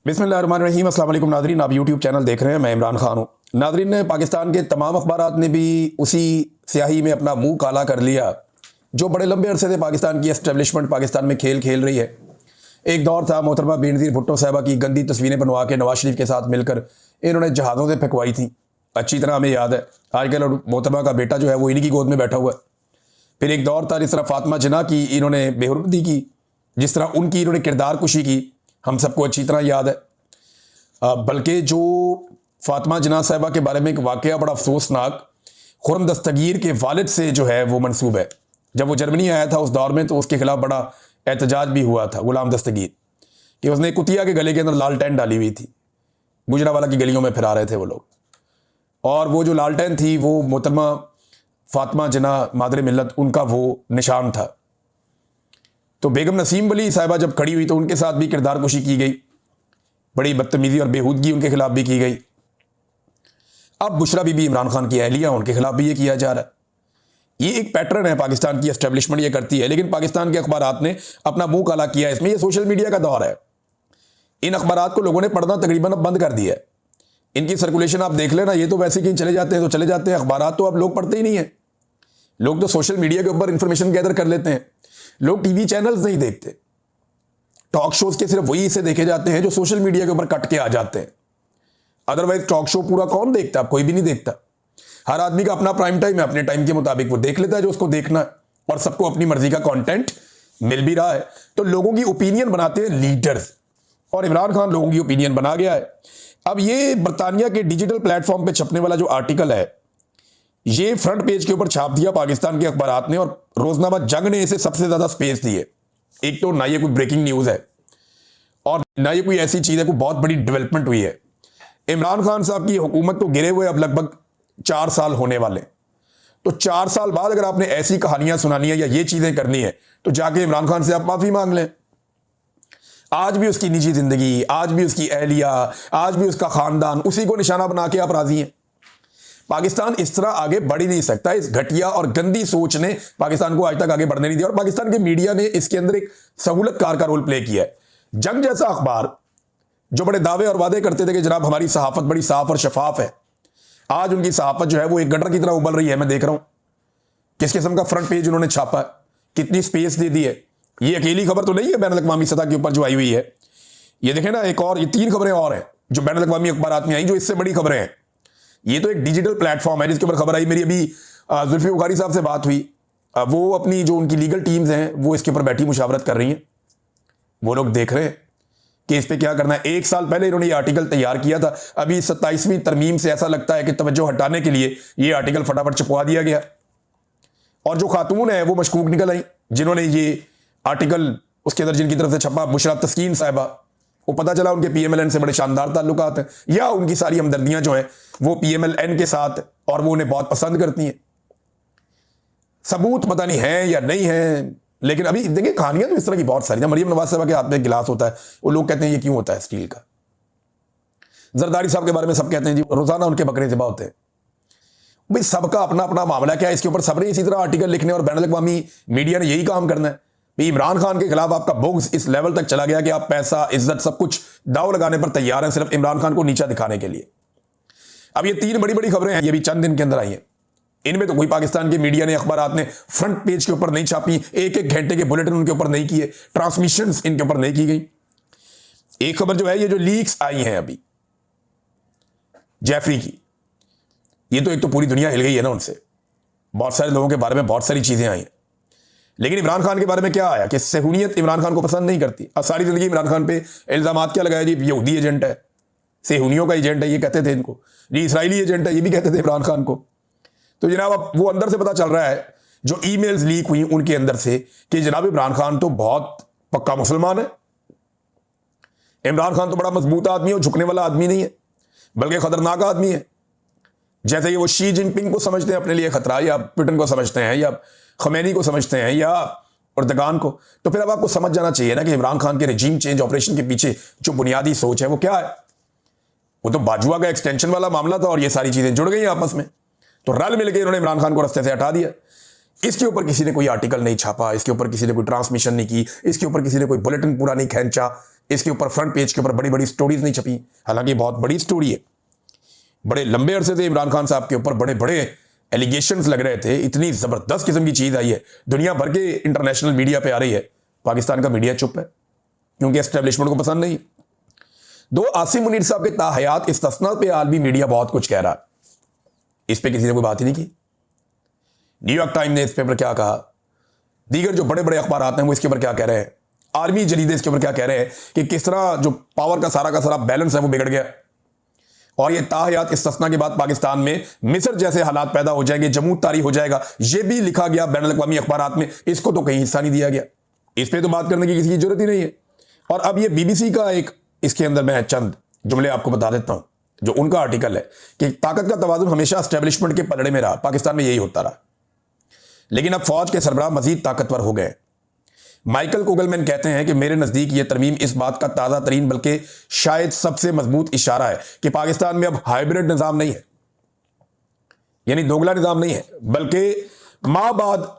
बिस्मिल्लाहिर्रहमानिर्रहीम। अस्सलाम वालेकुम नाज़रीन, आप यूट्यूब चैनल देख रहे हैं। मैं इमरान खान हूँ। नाज़रीन, ने पाकिस्तान के तमाम अखबारात ने भी उसी स्याही में अपना मुंह काला कर लिया जो बड़े लंबे अरसे से पाकिस्तान की एस्टेब्लिशमेंट पाकिस्तान में खेल खेल रही है। एक दौर था मोहतरमा बेनज़ीर भुट्टो साहबा की गंदी तस्वीरें बनवा के नवाज शरीफ के साथ मिलकर इन्होंने जहाज़ों से फेंकवाई थी। अच्छी तरह हमें याद है। आजकल मोहतरमा का बेटा जो है वो इन्हीं की गोद में बैठा हुआ है। फिर एक दौर था जिस तरह फातिमा जिन्ना की इन्होंने बेहुरमती की, जिस तरह उनकी इन्होंने किरदार कुशी की, हम सबको अच्छी तरह याद है। बल्कि जो फातिमा जिन्ना साहिबा के बारे में एक वाक़या बड़ा अफसोसनाक खुर्रम दस्तगीर के वालिद से जो है वो मंसूब है। जब वो जर्मनी आया था उस दौर में तो उसके खिलाफ बड़ा एहतजाज भी हुआ था गुलाम दस्तगीर कि उसने कुतिया के गले के अंदर लालटेन डाली हुई थी। गुजरावाला की गलियों में फिरा रहे थे वो लोग, और वो जो लालटेन थी वो मोहतरमा फातिमा जिन्ना मादरे मिल्लत उनका वो निशान था। तो बेगम नसीम वली साहिबा जब खड़ी हुई तो उनके साथ भी किरदार कुशी की गई, बड़ी बदतमीजी और बेहूदगी उनके खिलाफ भी की गई। अब बुशरा बीबी इमरान खान की अहलिया, उनके खिलाफ भी ये किया जा रहा है। ये एक पैटर्न है, पाकिस्तान की एस्टेब्लिशमेंट ये करती है। लेकिन पाकिस्तान के अखबारात ने अपना मुंह काला किया इसमें। ये सोशल मीडिया का दौर है। इन अखबारात को लोगों ने पढ़ना तकरीबन अब बंद कर दिया है। इनकी सर्कुलेशन आप देख लेना, ये तो वैसे कहीं चले जाते हैं तो चले जाते हैं। अखबारात तो अब लोग पढ़ते ही नहीं है। लोग तो सोशल मीडिया के ऊपर इंफॉर्मेशन गैदर कर लेते हैं। लोग टीवी चैनल्स नहीं देखते, टॉक शोज के सिर्फ वही इसे देखे जाते हैं जो सोशल मीडिया के ऊपर कट के आ जाते हैं। अदरवाइज टॉक शो पूरा कौन देखता है? कोई भी नहीं देखता। हर आदमी का अपना प्राइम टाइम है, अपने टाइम के मुताबिक वो देख लेता है जो उसको देखना है, और सबको अपनी मर्जी का कंटेंट मिल भी रहा है। तो लोगों की ओपिनियन बनाते हैं लीडर्स, और इमरान खान लोगों की ओपिनियन बना गया है। अब ये बरतानिया के डिजिटल प्लेटफॉर्म पे छपने वाला जो आर्टिकल है, ये फ्रंट पेज के ऊपर छाप दिया पाकिस्तान के अखबारात ने, और रोजनामा जंग ने इसे सबसे ज्यादा स्पेस दी है। एक तो ना ये कोई ब्रेकिंग न्यूज है और ना ये कोई ऐसी चीज है, कोई बहुत बड़ी डेवलपमेंट हुई है। इमरान खान साहब की हुकूमत को गिरे हुए अब लगभग 4 साल होने वाले। तो 4 साल बाद अगर आपने ऐसी कहानियां सुनानी है या ये चीजें करनी है तो जाके इमरान खान से आप माफी मांग लें। आज भी उसकी निजी जिंदगी, आज भी उसकी अहलिया, आज भी उसका खानदान, उसी को निशाना बना के आप राजी हैं। पाकिस्तान इस तरह आगे बढ़ ही नहीं सकता। इस घटिया और गंदी सोच ने पाकिस्तान को आज तक आगे बढ़ने नहीं दिया, और पाकिस्तान के मीडिया ने इसके अंदर एक सहूलतकार का रोल प्ले किया है। जंग जैसा अखबार जो बड़े दावे और वादे करते थे कि जनाब हमारी सहाफत बड़ी साफ और शफाफ है, आज उनकी सहाफत जो है वो एक गटर की तरह उबल रही है। मैं देख रहा हूं किस किस्म का फ्रंट पेज उन्होंने छापा है, कितनी स्पेस दे दी है। ये अकेली खबर तो नहीं है बैनुल अक़वामी सतह के ऊपर जो आई हुई है। ये देखें ना, एक और, ये 3 खबरें और हैं जो बैनुल अक़वामी अखबारात में आई जो इससे बड़ी खबरें हैं। ये तो एक डिजिटल प्लेटफॉर्म है जिसके ऊपर खबर आई। मेरी अभी जुल्फी बुखारी साहब से बात हुई, वो अपनी जो उनकी लीगल टीम्स हैं वो इसके ऊपर बैठी मुशावरत कर रही हैं। वो लोग देख रहे हैं कि इस पे क्या करना है। 1 साल पहले इन्होंने ये आर्टिकल तैयार किया था। अभी 27वीं तरमीम से ऐसा लगता है कि तवज्जो हटाने के लिए ये आर्टिकल फटाफट छपवा दिया गया, और जो खातून है वो मशकूक निकल आई जिन्होंने ये आर्टिकल उसके अंदर जिनकी तरफ से छपा, बुशरा तस्कीन साहिबा, वो पता चला उनके PMLN से बड़े शानदार ताल्लुकात हैं, या उनकी सारी हमदर्दियां जो हैं वो PMLN के साथ, और वो उन्हें बहुत पसंद करती हैं। सबूत पता नहीं है या नहीं है, लेकिन अभी देखिए कहानियां तो इस तरह की बहुत सारी। मरियम नवाज साहबा के हाथ में गिलास होता है, वो लोग कहते हैं ये क्यों होता है स्टील का। जरदारी साहब के बारे में सब कहते हैं जी रोजाना उनके बकरे ज़िबा होते हैं। भाई सबका अपना अपना मामला, क्या इसके ऊपर सब ने इसी तरह आर्टिकल लिखने और बैनुल अक़वामी मीडिया ने यही काम करना है? भाई इमरान खान के खिलाफ आपका बुग़्ज़ इस लेवल तक चला गया कि आप पैसा, इज्जत, सब कुछ दाव लगाने पर तैयार हैं सिर्फ इमरान खान को नीचा दिखाने के लिए। अब ये 3 बड़ी बड़ी खबरें हैं, ये भी चंद दिन के अंदर आई हैं। इनमें तो कोई पाकिस्तान के मीडिया ने, अखबारात ने फ्रंट पेज के ऊपर नहीं छापी, 1-1 घंटे के बुलेटिन उनके ऊपर नहीं किए, ट्रांसमिशंस इनके ऊपर नहीं की गई। एक खबर जो है, ये जो लीक्स आई हैं अभी जैफरी की, ये तो एक तो पूरी दुनिया हिल गई है ना उनसे। बहुत सारे लोगों के बारे में बहुत सारी चीजें आई हैं, लेकिन इमरान खान के बारे में क्या आया कि सेहूनियत इमरान खान को पसंद नहीं करती। अब सारी जिंदगी इमरान खान पे इल्जामात क्या लगाया जी, यहूदी एजेंट है, सेहूनियों का एजेंट है, ये कहते थे इनको जी, इसराइली एजेंट है, ये भी कहते थे इमरान खान को। तो जनाब अब वो अंदर से पता चल रहा है, जो ईमेल्स लीक हुई उनके अंदर से, कि जनाब इमरान खान तो बहुत पक्का मुसलमान है। इमरान खान तो बड़ा मजबूत आदमी है, झुकने वाला आदमी नहीं है, बल्कि खतरनाक आदमी है। जैसे ये वो शी जिनपिंग को समझते हैं अपने लिए खतरा, या पुतिन को समझते हैं, या खमैनी को समझते हैं, या उर्दगान को। तो फिर अब आपको समझ जाना चाहिए ना कि इमरान खान के रजीम चेंज ऑपरेशन के पीछे जो बुनियादी सोच है वो क्या है। वो तो बाजुआ का एक्सटेंशन वाला मामला था, और ये सारी चीजें जुड़ गई आपस में, तो रल मिलकर इन्होंने इमरान खान को रास्ते से हटा दिया। इसके ऊपर किसी ने कोई आर्टिकल नहीं छापा, इसके ऊपर किसी ने कोई ट्रांसमिशन नहीं की, इसके ऊपर किसी ने कोई बुलेटिन पूरा नहीं खींचा, इसके ऊपर फ्रंट पेज के ऊपर बड़ी बड़ी स्टोरीज नहीं छपी। हालांकि बहुत बड़ी स्टोरी है, बड़े लंबे अरसे से इमरान खान साहब के ऊपर बड़े बड़े एलिगेशंस लग रहे थे, इतनी जबरदस्त किस्म की चीज आई है, दुनिया भर के इंटरनेशनल मीडिया पे आ रही है, पाकिस्तान का मीडिया चुप है क्योंकि एस्टेब्लिशमेंट को पसंद नहीं। दो आसिम मुनीर साहब के ताहयात इस्तिस्ना पे आलमी मीडिया बहुत कुछ कह रहा है, इस पे किसी ने कोई बात ही नहीं की। न्यूयॉर्क टाइम ने इस पेपर क्या कहा, दीगर जो बड़े बड़े अखबार आते हैं वो इसके ऊपर क्या कह रहे हैं, आर्मी जरीदे इसके ऊपर क्या कह रहे हैं कि किस तरह जो पावर का सारा बैलेंस है वो बिगड़ गया। और ये ताहयात इस्तिस्ना के बाद पाकिस्तान में मिस्र जैसे हालात पैदा हो जाएंगे, जमूत तारी हो जाएगा, ये भी लिखा गया बैनुल अक़वामी अखबारात में, इसको तो कहीं हिस्सा नहीं दिया गया, इस पर तो बात करने की किसी की जरूरत ही नहीं है। और अब ये बीबीसी का एक, इसके अंदर मैं चंद जुमले आपको बता देता हूं, जो उनका आर्टिकल है कि ताकत का तवाज़ुन हमेशा एस्टेब्लिशमेंट के पलड़े में रहा, पाकिस्तान में यही होता रहा, लेकिन अब फौज के सरबराह मजीद ताकतवर हो गए। माइकल कोगलमैन कहते हैं कि मेरे नज़दीक ये तरमीम इस बात का ताज़ा तरीन बल्कि शायद सबसे मजबूत इशारा है कि पाकिस्तान में अब हाइब्रिड निज़ाम नहीं है, यानी दोगला निज़ाम नहीं है, बल्कि माबाद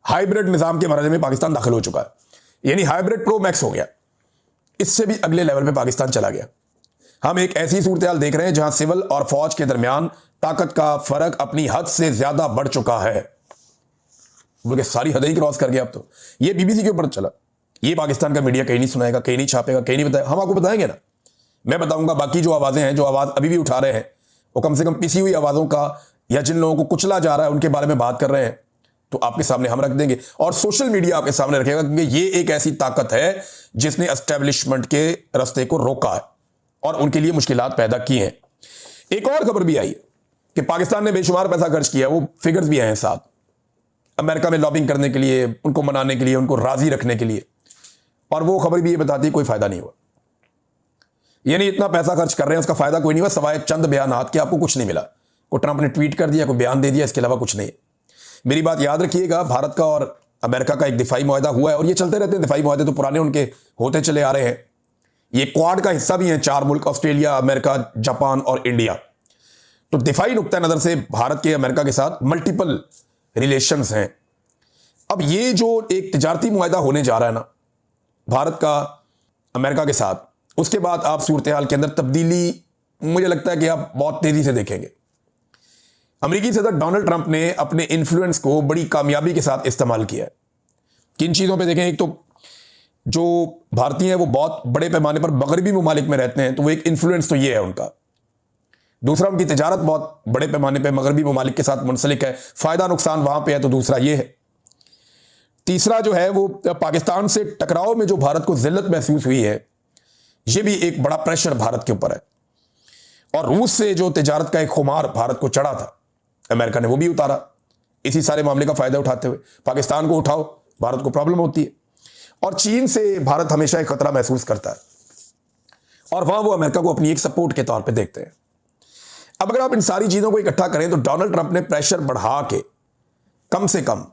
हाइब्रिड निज़ाम के मरहले में पाकिस्तान दाखिल हो चुका है, यानी हाइब्रिड प्रो मैक्स हो गया, इससे भी अगले लेवल पे पाकिस्तान चला गया। हम एक ऐसी सूरत देख रहे हैं जहां सिविल और फौज के दरमियान ताकत का फर्क अपनी हद से ज्यादा बढ़ चुका है, बल्कि सारी हदें ही क्रॉस कर गया। अब तो ये बीबीसी के ऊपर चला, ये पाकिस्तान का मीडिया कहीं नहीं सुनाएगा, कहीं नहीं छापेगा, कहीं नहीं बताएगा, हम आपको बताएंगे ना, मैं बताऊंगा। बाकी जो आवाजें हैं, जो आवाज अभी भी उठा रहे हैं, वो कम से कम पिसी हुई आवाजों का, या जिन लोगों को कुचला जा रहा है उनके बारे में बात कर रहे हैं, तो आपके सामने हम रख देंगे और सोशल मीडिया आपके सामने रखेगा, क्योंकि ये एक ऐसी ताकत है जिसने एस्टेब्लिशमेंट के रास्ते को रोका है और उनके लिए मुश्किलात पैदा की हैं। एक और खबर भी आई है कि पाकिस्तान ने बेशुमार पैसा खर्च किया, वो फिगर्स भी आए हैं साथ, अमेरिका में लॉबिंग करने के लिए, उनको मनाने के लिए, उनको राजी रखने के लिए, और वो खबर भी ये बताती है कोई फायदा नहीं हुआ, यानी इतना पैसा खर्च कर रहे हैं उसका फायदा कोई नहीं हुआ, सवाए चंद बयानात के आपको कुछ नहीं मिला। कोई ट्रंप ने ट्वीट कर दिया, कोई बयान दे दिया, इसके अलावा कुछ नहीं। मेरी बात याद रखिएगा, भारत का और अमेरिका का एक दिफाई मुआहदा हुआ है और ये चलते रहते हैं, दिफाई मुआहदे तो पुराने उनके होते चले आ रहे हैं, ये क्वाड का हिस्सा भी हैं 4 मुल्क, ऑस्ट्रेलिया, अमेरिका, जापान और इंडिया। तो दिफाई नुक्ता नजर से भारत के अमेरिका के साथ मल्टीपल रिलेशंस हैं। अब ये जो एक तिजारती मुआहदा होने जा रहा है ना भारत का अमेरिका के साथ, उसके बाद आप सूरत हाल के अंदर तब्दीली मुझे लगता है कि आप बहुत तेजी से देखेंगे। अमेरिकी सदर डोनाल्ड ट्रंप ने अपने इन्फ्लुएंस को बड़ी कामयाबी के साथ इस्तेमाल किया है। किन चीज़ों पे देखें, एक तो जो भारतीय हैं वो बहुत बड़े पैमाने पर मगरबी ममालिक में रहते हैं, तो वो एक इन्फ्लुएंस तो ये है उनका। दूसरा, उनकी तिजारत बहुत बड़े पैमाने पर मगरबी ममालिक के साथ मुंसलिक है, फ़ायदा नुकसान वहाँ पे है, तो दूसरा ये है। तीसरा जो है वो पाकिस्तान से टकराव में जो भारत को जिल्लत महसूस हुई है, ये भी एक बड़ा प्रेशर भारत के ऊपर है। और रूस से जो तिजारत का एक खुमार भारत को चढ़ा था, अमेरिका ने वो भी उतारा, इसी सारे मामले का फायदा उठाते हुए। पाकिस्तान को उठाओ, भारत को प्रॉब्लम होती है। और चीन से भारत हमेशा एक खतरा महसूस करता है और वहां वो अमेरिका को अपनी एक सपोर्ट के तौर पे देखते हैं। अब अगर आप इन सारी चीजों को इकट्ठा करें तो डोनाल्ड ट्रंप ने प्रेशर बढ़ा के कम से कम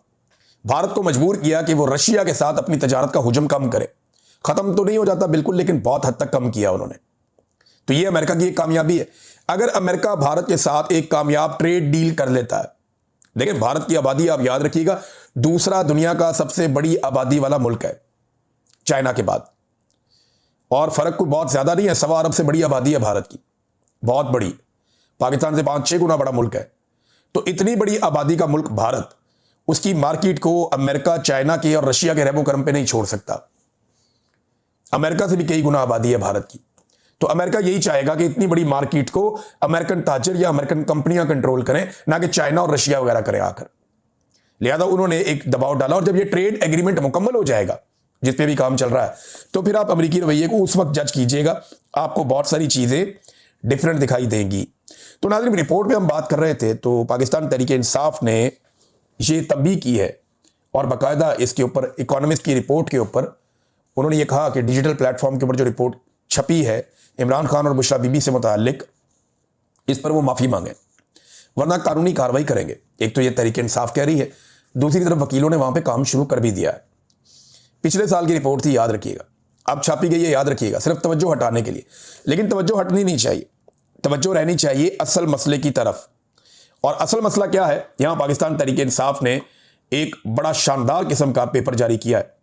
भारत को मजबूर किया कि वो रशिया के साथ अपनी तजारत का हुजम कम करे। खत्म तो नहीं हो जाता बिल्कुल, लेकिन बहुत हद तक कम किया उन्होंने। तो ये अमेरिका की एक कामयाबी है। अगर अमेरिका भारत के साथ एक कामयाब ट्रेड डील कर लेता है, देखिए भारत की आबादी आप याद रखिएगा दूसरा दुनिया का सबसे बड़ी आबादी वाला मुल्क है चाइना के बाद, और फर्क कोई बहुत ज्यादा नहीं है, 1.25 अरब से बड़ी आबादी है भारत की, बहुत बड़ी, पाकिस्तान से 5-6 गुना बड़ा मुल्क है। तो इतनी बड़ी आबादी का मुल्क भारत, उसकी मार्केट को अमेरिका चाइना के और रशिया के रेबो करम पे नहीं छोड़ सकता। अमेरिका से भी कई गुना आबादी है भारत की, तो अमेरिका यही चाहेगा कि इतनी बड़ी मार्केट को अमेरिकन ताजर या अमेरिकन कंपनियां कंट्रोल करें, ना कि चाइना और रशिया वगैरह करें आकर। लिहाजा उन्होंने एक दबाव डाला, और जब ये ट्रेड एग्रीमेंट मुकम्मल हो जाएगा, जिस पे भी काम चल रहा है, तो फिर आप अमेरिकी रवैये को उस वक्त जज कीजिएगा, आपको बहुत सारी चीजें डिफरेंट दिखाई देंगी। तो नाज़रीन, रिपोर्ट पे हम बात कर रहे थे, तो पाकिस्तान तहरीक-ए-इंसाफ ने ये तंबीह की है और बाकायदा इसके ऊपर इकोनॉमिस्ट की रिपोर्ट के ऊपर उन्होंने ये कहा कि डिजिटल प्लेटफॉर्म के ऊपर जो रिपोर्ट छपी है इमरान खान और बुशरा बीबी से मुताल्लिक, इस पर वो माफ़ी मांगे वरना कानूनी कार्रवाई करेंगे। एक तो ये तहरीक-ए-इंसाफ कह रही है, दूसरी तरफ वकीलों ने वहां पे काम शुरू कर भी दिया है। पिछले साल की रिपोर्ट थी, याद रखिएगा, अब छापी गई है, याद रखिएगा, सिर्फ तवज्जो हटाने के लिए। लेकिन तवज्जो हटनी नहीं चाहिए, तवज्जो रहनी चाहिए असल मसले की तरफ। और असल मसला क्या है, यहां पाकिस्तान तहरीक-ए-इंसाफ ने एक बड़ा शानदार किस्म का पेपर जारी किया है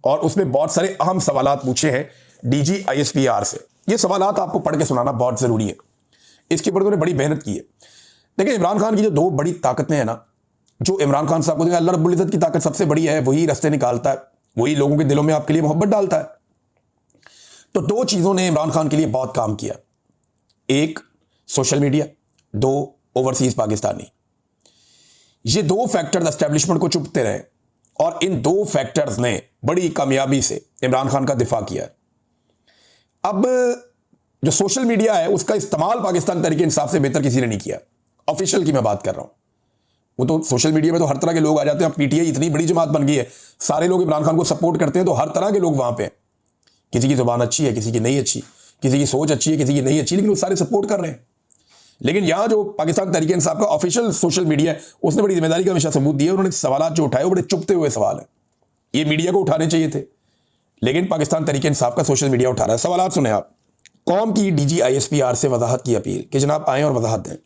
और उसमें बहुत सारे अहम सवालात पूछे हैं DGISPR से। ये सवालात आपको पढ़ के सुनाना बहुत ज़रूरी है, इसके ऊपर उन्होंने बड़ी मेहनत की है। देखिए, इमरान खान की जो दो बड़ी ताकतें हैं ना, जो इमरान खान साहब को देखा, अल्लाह रब्बुल इज़्ज़त की ताकत सबसे बड़ी है, वही रास्ते निकालता है, वही लोगों के दिलों में आपके लिए मोहब्बत डालता है। तो दो चीज़ों ने इमरान खान के लिए बहुत काम किया, एक सोशल मीडिया, दो ओवरसीज पाकिस्तानी। ये दो फैक्टर्स एस्टेब्लिशमेंट को चुपते रहे और इन दो फैक्टर्स ने बड़ी कामयाबी से इमरान खान का दिफा किया है। अब जो सोशल मीडिया है उसका इस्तेमाल पाकिस्तान तहरीक इंसाफ से बेहतर किसी ने नहीं किया। ऑफिशियल की मैं बात कर रहा हूं, वो तो सोशल मीडिया में तो हर तरह के लोग आ जाते हैं। PTI इतनी बड़ी जमात बन गई है, सारे लोग इमरान खान को सपोर्ट करते हैं, तो हर तरह के लोग वहां पे हैं। किसी की जुबान अच्छी है, किसी की नहीं अच्छी, किसी की सोच अच्छी है, किसी की नहीं अच्छी, लेकिन वो सारे सपोर्ट कर रहे हैं। लेकिन यहां जो पाकिस्तान तहरीक इंसाफ का ऑफिशियल सोशल मीडिया है, उसने बड़ी जिम्मेदारी का हमेशा सबूत दिया। उन्होंने सवाल जो उठाए वो बड़े चुपते हुए सवाल है, ये मीडिया को उठाने चाहिए थे, लेकिन पाकिस्तान तहरीक इंसाफ का सोशल मीडिया उठा रहा है। सवाल सुने आप। कौम की DGISPR से वजाहत की अपील कि जनाब आएँ और वजाहत दें।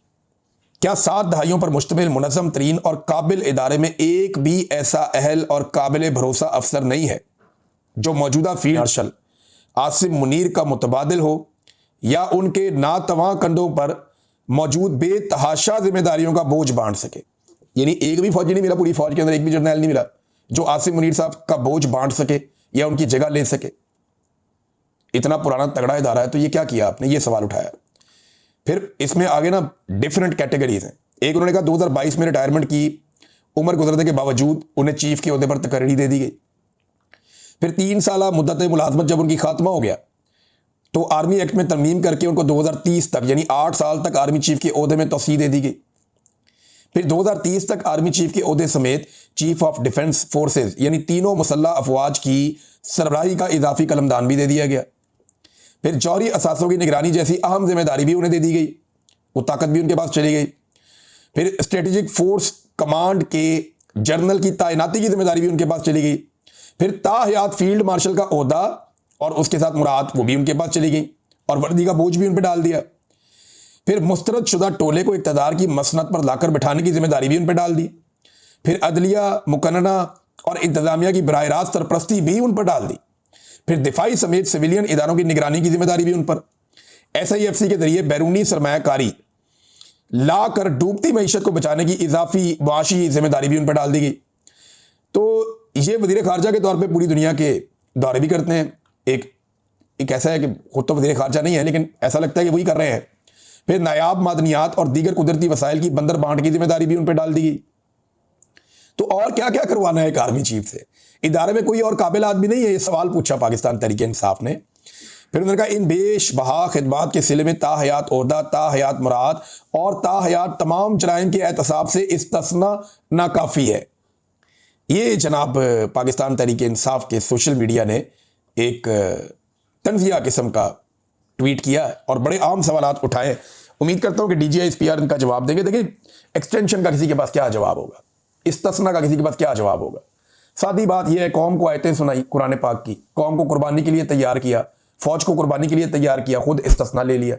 क्या 7 दहाइयों पर मुश्तमिल मुनज़्ज़म तरीन और काबिल इदारे में एक भी ऐसा अहल और काबिल भरोसा अफसर नहीं है जो मौजूदा फील्ड मार्शल आसिम मुनीर का मुतबादिल हो या उनके नातवां कंधों पर मौजूद बेतहाशा जिम्मेदारियों का बोझ बांट सके? यानी एक भी फौजी नहीं मिला, पूरी फौज के अंदर एक भी जर्नैल नहीं मिला जो आसिम मुनीर साहब का बोझ बांट सके या उनकी जगह ले सके। इतना पुराना तगड़ा इदारा है, तो ये क्या किया आपने? ये सवाल उठाया। फिर इसमें आगे ना डिफरेंट कैटेगरीज हैं। एक, उन्होंने कहा 2022 में रिटायरमेंट की उम्र गुजरने के बावजूद उन्हें चीफ के ओहदे पर तकर्री दे दी गई। फिर 3 साल मुद्दत मुलाजमत जब उनकी खात्मा हो गया तो आर्मी एक्ट में तरमीम करके उनको 2030 तक यानी 8 साल तक आर्मी चीफ के ओहदे में तौसीह दे दी गई। फिर 2030 तक आर्मी चीफ के ओहदे समेत चीफ ऑफ डिफेंस फोर्सेज यानी तीनों मुसल्लह अफवाज की सरबराही का इजाफी कलमदान भी दे दिया गया। फिर जौहरी असासों की निगरानी जैसी अहम जिम्मेदारी भी उन्हें दे दी गई, वो ताकत भी उनके पास चली गई। फिर स्ट्रेटेजिक फोर्स कमांड के जर्नल की तैनाती की जिम्मेदारी भी उनके पास चली गई। फिर ताहयात फील्ड मार्शल का ओहदा और उसके साथ मुराद वो भी उनके पास चली गई और वर्दी का बोझ भी उन पर डाल दिया। फिर मुस्तरद शुदा टोले को इक़्तिदार की मसनद पर लाकर बिठाने की जिम्मेदारी भी उन पर डाल दी। फिर अदलिया, मुकन्नना और इंतजामिया की बराह रास्त सरपरस्ती भी उन पर डाल दी। फिर दिफाई समेत सिविलियन इदारों की निगरानी की जिम्मेदारी भी उन पर। SIFC के जरिए बैरूनी सरमायाकारी ला कर डूबती मईशत को बचाने की इजाफी माशी जिम्मेदारी भी उन पर डाल दी गई। तो ये वज़ीर ख़ारजा के तौर पे पूरी दुनिया के दौरे भी करते हैं। एक ऐसा है कि खुद तो वज़ीर ख़ारजा नहीं है, लेकिन ऐसा लगता है कि वही कर रहे हैं। फिर नायाब मादनियात और दीगर कुदरती वसाइल की बंदर बांट की जिम्मेदारी भी उन पर डाल दी गई। तो और क्या क्या करवाना है एक आर्मी चीफ से? इदारे में कोई और काबिल आदमी नहीं है? ये सवाल पूछा पाकिस्तान तहरीक इंसाफ ने। फिर उन्होंने कहा इन बेश बहा खिदमात के सिले में ताहयात ओहदा, ताहयात मुराद और ताहयात तमाम जराइम के एहतसाब से इस्तिस्ना नाकाफ़ी है। ये जनाब पाकिस्तान तहरीक इंसाफ के सोशल मीडिया ने एक तंजिया किस्म का ट्वीट किया और बड़े आम सवाल उठाए। उम्मीद करता हूँ कि DGISPR इनका जवाब देंगे। देखिए, एक्सटेंशन का किसी के पास क्या जवाब होगा, इस्तिस्ना का किसी के पास क्या जवाब होगा? सादी बात यह है, कौम को आयतें सुनाई कुरान पाक की, कौम को कुर्बानी के लिए तैयार किया, फौज को कुर्बानी के लिए तैयार किया, खुद इस्तिस्ना ले लिया।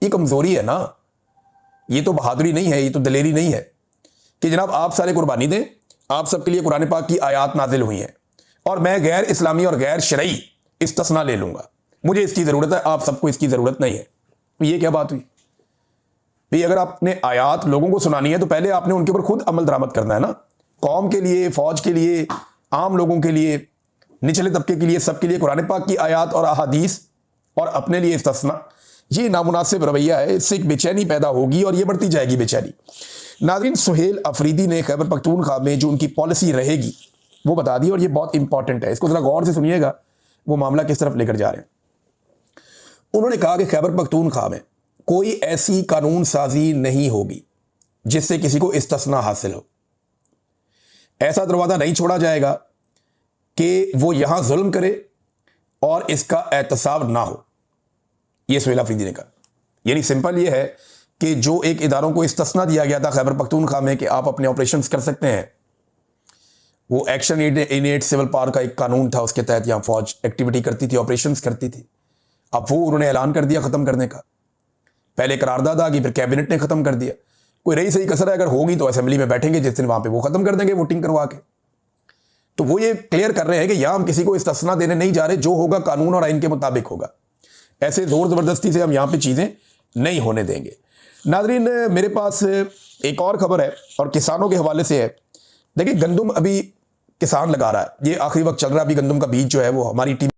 ये कमजोरी है ना, ये तो बहादुरी नहीं है, ये तो दलेरी नहीं है कि जनाब आप सारे कुर्बानी दें, आप सबके लिए कुरान पाक की आयात नाजिल हुई हैं और मैं गैर इस्लामी और गैर शरई इस्तिस्ना ले लूंगा, मुझे इसकी ज़रूरत है, आप सबको इसकी ज़रूरत नहीं है। तो ये क्या बात हुई भाई? अगर आपने आयात लोगों को सुनानी है तो पहले आपने उनके ऊपर खुद अमल दरामद करना है ना। कौम के लिए, फौज के लिए, आम लोगों के लिए, निचले तबके के लिए, सबके लिए कुरान पाक की आयात और अहादीस और अपने लिए इस्तिस्ना, ये नामुनासिब रवैया है। इससे एक बेचैनी पैदा होगी और ये बढ़ती जाएगी बेचैनी। नाज़रीन, सुहेल अफरीदी ने खैबर पख्तूनख्वा में जो उनकी पॉलिसी रहेगी वो बता दी और ये बहुत इंपॉर्टेंट है, इसको ज़रा गौर से सुनिएगा वो मामला किस तरफ लेकर जा रहे हैं। उन्होंने कहा कि खैबर पख्तूनख्वा में कोई ऐसी कानून साजी नहीं होगी जिससे किसी को इस्तिस्ना हासिल हो। ऐसा दरवाज़ा नहीं छोड़ा जाएगा कि वो यहां जुल्म करे और इसका एहतसाब ना हो। यह सुहेल अफरीदी ने कहा। यानी सिंपल ये है कि जो एक इदारों को इस्तिस्ना दिया गया था खैबर पख्तूनख्वा में कि आप अपने ऑपरेशंस कर सकते हैं, वो एक्शन इन सिविल पावर का एक कानून था, उसके तहत यहां फौज एक्टिविटी करती थी, ऑपरेशंस करती थी। अब वो उन्होंने ऐलान कर दिया ख़त्म करने का। पहले करारदाद आ गई, फिर कैबिनेट ने ख़त्म कर दिया। कोई रही सही कसर है, अगर होगी तो असेंबली में बैठेंगे जिस दिन, वहाँ पे वो ख़त्म कर देंगे वोटिंग करवा के। तो वो ये क्लियर कर रहे हैं कि यहाँ हम किसी को इस्तिस्ना देने नहीं जा रहे, जो होगा कानून और आइन के मुताबिक होगा। ऐसे ज़ोर ज़बरदस्ती से हम यहाँ पे चीज़ें नहीं होने देंगे। नाज़रीन, मेरे पास एक और ख़बर है और किसानों के हवाले से है। देखिए, गंदम अभी किसान लगा रहा है, ये आखिरी वक्त चल रहा है, अभी गंदम का बीज जो है वो हमारी टीम